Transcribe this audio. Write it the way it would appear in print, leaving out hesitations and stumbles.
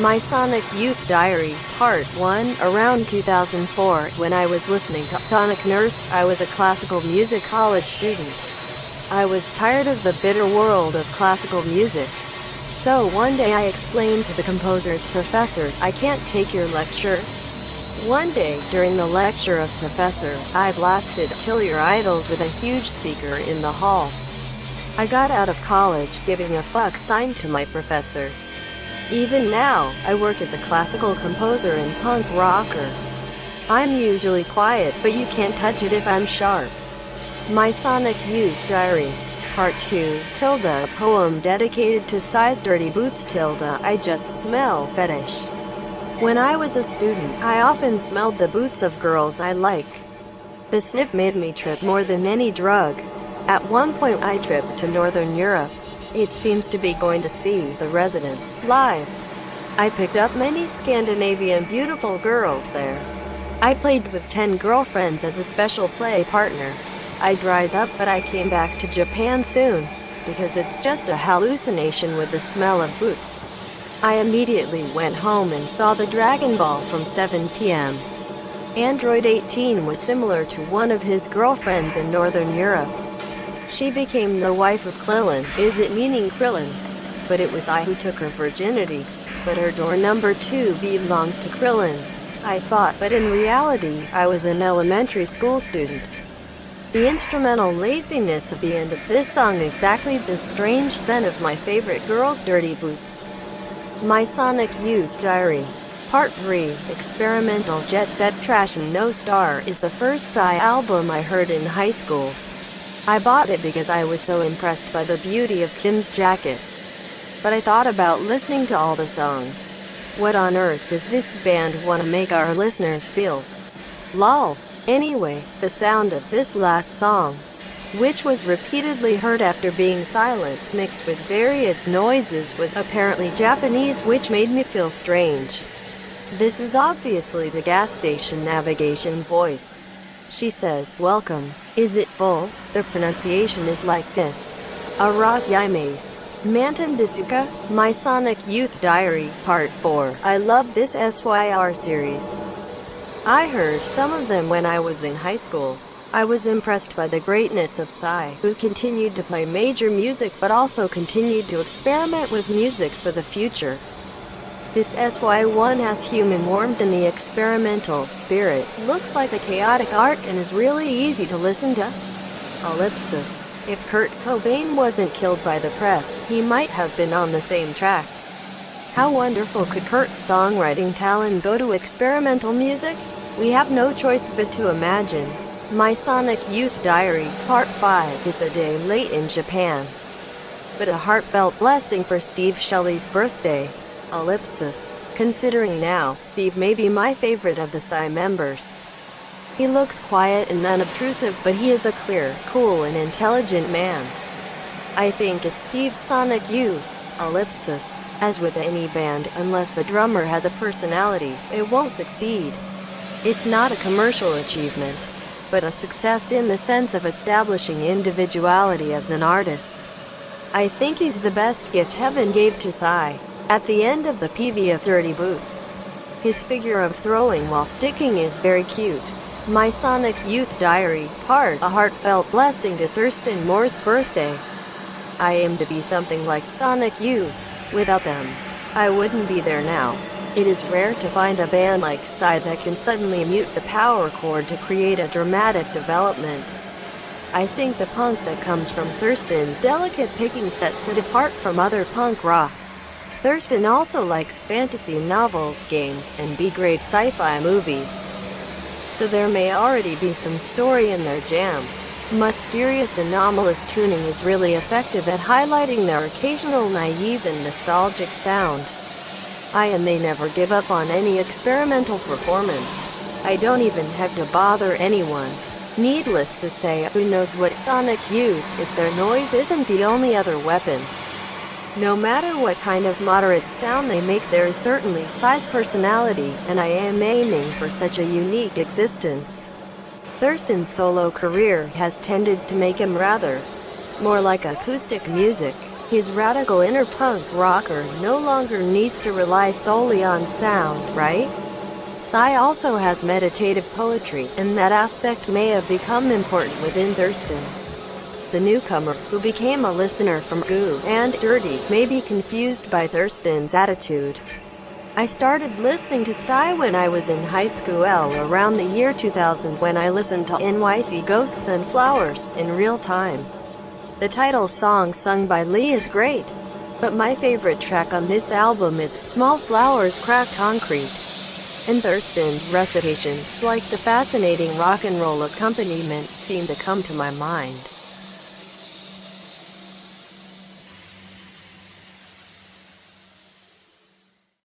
My Sonic Youth Diary, Part 1. Around 2004, when I was listening to Sonic Nurse, I was a classical music college student. I was tired of the bitter world of classical music. So one day I explained to the composer's professor, I can't take your lecture. One day, during the lecture of Professor, I blasted Kill Your Idols with a huge speaker in the hall. I got out of college giving a fuck sign to my professor. Even now, I work as a classical composer and punk rocker. I'm usually quiet, but you can't touch it if I'm sharp. My Sonic Youth Diary. Part 2. A poem dedicated to Psy's Dirty Boots. I just smell fetish. When I was a student, I often smelled the boots of girls I like. The sniff made me trip more than any drug. At one point I tripped to Northern Europe. It seems to be going to see The Residents live. I picked up many Scandinavian beautiful girls there. I played with 10 girlfriends as a special play partner. I dried up, but I came back to Japan soon, because it's just a hallucination with the smell of boots. I immediately went home and saw the Dragon Ball from 7 p.m. Android 18 was similar to one of his girlfriends in Northern Europe. She became the wife of Krillin, is it meaning Krillin? But it was I who took her virginity. But her door number 2 belongs to Krillin, I thought, but in reality, I was an elementary school student. The instrumental laziness of the end of this song exactly the strange scent of my favorite girl's dirty boots. My Sonic Youth Diary. Part 3. Experimental Jet Set Trash and No Star is the first Psy album I heard in high school. I bought it because I was so impressed by the beauty of Kim's jacket. But I thought about listening to all the songs. What on earth does this band want to make our listeners feel? Lol. Anyway, the sound of this last song, which was repeatedly heard after being silent, mixed with various noises, was apparently Japanese, which made me feel strange. This is obviously the gas station navigation voice. She says, "Welcome. Is it full?" The pronunciation is like this. Arasyimasu. Manton Desuka. My Sonic Youth Diary, Part 4. I love this SYR series. I heard some of them when I was in high school. I was impressed by the greatness of Psy, who continued to play major music but also continued to experiment with music for the future. This SY1 has human warmth in the experimental spirit, looks like a chaotic arc, and is really easy to listen to. Ellipsis. If Kurt Cobain wasn't killed by the press, he might have been on the same track. How wonderful could Kurt's songwriting talent go to experimental music? We have no choice but to imagine. My Sonic Youth Diary, Part 5. It's a day late in Japan, but a heartfelt blessing for Steve Shelley's birthday. Ellipsis. Considering now, Steve may be my favorite of the Psy members. He looks quiet and unobtrusive, but he is a clear, cool, and intelligent man. I think it's Steve's Sonic Youth. Ellipsis. As with any band, unless the drummer has a personality, it won't succeed. It's not a commercial achievement, but a success in the sense of establishing individuality as an artist. I think he's the best gift heaven gave to Psy. At the end of the PV of Dirty Boots, his figure of throwing while sticking is very cute. My Sonic Youth Diary, Part. A heartfelt blessing to Thurston Moore's birthday. I aim to be something like Sonic Youth. Without them, I wouldn't be there now. It is rare to find a band like Psy that can suddenly mute the power chord to create a dramatic development. I think the punk that comes from Thurston's delicate picking sets it apart from other punk rock. Thurston also likes fantasy novels, games, and B-grade sci-fi movies. So there may already be some story in their jam. Mysterious anomalous tuning is really effective at highlighting their occasional naive and nostalgic sound. I and they never give up on any experimental performance. I don't even have to bother anyone. Needless to say, who knows what Sonic Youth is, their noise isn't the only other weapon. No matter what kind of moderate sound they make, there is certainly Psy's personality, and I am aiming for such a unique existence. Thurston's solo career has tended to make him rather more like acoustic music. His radical inner punk rocker no longer needs to rely solely on sound, right? Psy also has meditative poetry, and that aspect may have become important within Thurston. The newcomer, who became a listener from Goo and Dirty, may be confused by Thurston's attitude. I started listening to Psy when I was in high school around the year 2000 when I listened to NYC Ghosts and Flowers in real time. The title song sung by Lee is great, but my favorite track on this album is Small Flowers Crack Concrete. And Thurston's recitations, like the fascinating rock and roll accompaniment, seem to come to my mind.